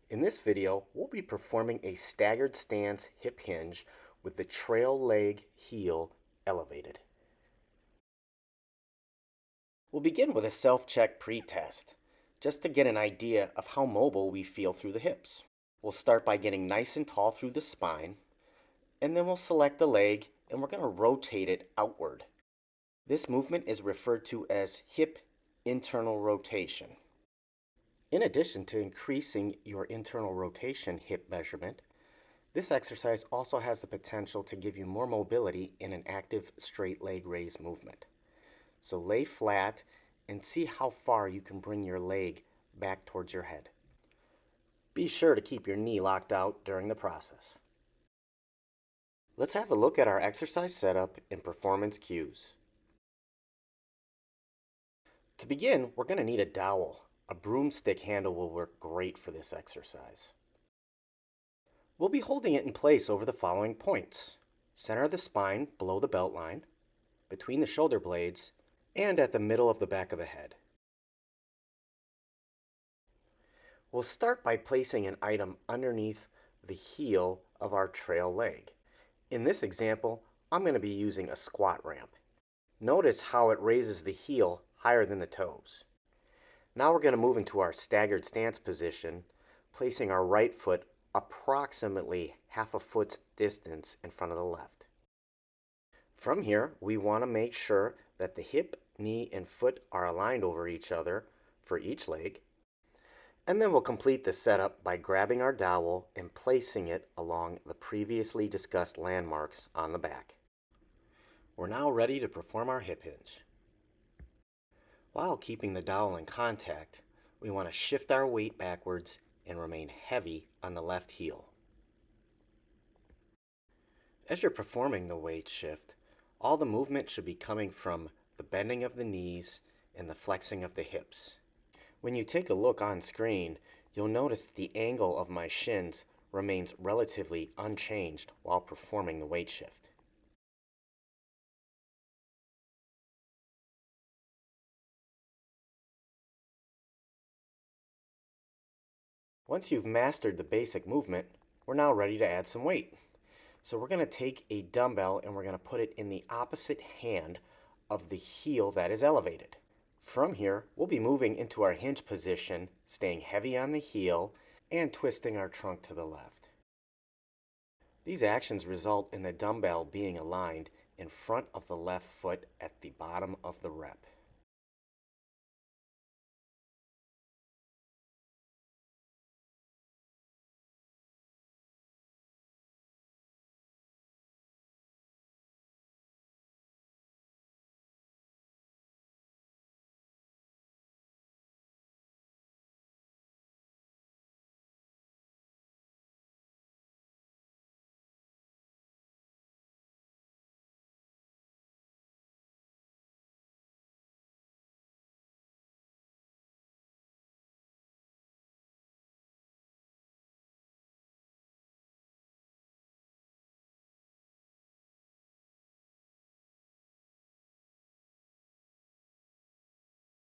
In this video, we'll be performing a staggered stance hip hinge with the trail leg heel elevated. We'll begin with a self-check pre-test, just to get an idea of how mobile we feel through the hips. We'll start by getting nice and tall through the spine, and then we'll select the leg and we're going to rotate it outward. This movement is referred to as hip internal rotation. In addition to increasing your internal rotation hip measurement, this exercise also has the potential to give you more mobility in an active straight leg raise movement. So lay flat and see how far you can bring your leg back towards your head. Be sure to keep your knee locked out during the process. Let's have a look at our exercise setup and performance cues. To begin, we're going to need a dowel. A broomstick handle will work great for this exercise. We'll be holding it in place over the following points: center of the spine below the belt line, between the shoulder blades, and at the middle of the back of the head. We'll start by placing an item underneath the heel of our trail leg. In this example, I'm going to be using a squat ramp. Notice how it raises the heel higher than the toes. Now we're going to move into our staggered stance position, placing our right foot approximately half a foot's distance in front of the left. From here, we want to make sure that the hip, knee, and foot are aligned over each other for each leg. And then we'll complete the setup by grabbing our dowel and placing it along the previously discussed landmarks on the back. We're now ready to perform our hip hinge. While keeping the dowel in contact, we want to shift our weight backwards and remain heavy on the left heel. As you're performing the weight shift, all the movement should be coming from the bending of the knees and the flexing of the hips. When you take a look on screen, you'll notice that the angle of my shins remains relatively unchanged while performing the weight shift. Once you've mastered the basic movement, we're now ready to add some weight. So we're going to take a dumbbell and we're going to put it in the opposite hand of the heel that is elevated. From here, we'll be moving into our hinge position, staying heavy on the heel and twisting our trunk to the left. These actions result in the dumbbell being aligned in front of the left foot at the bottom of the rep.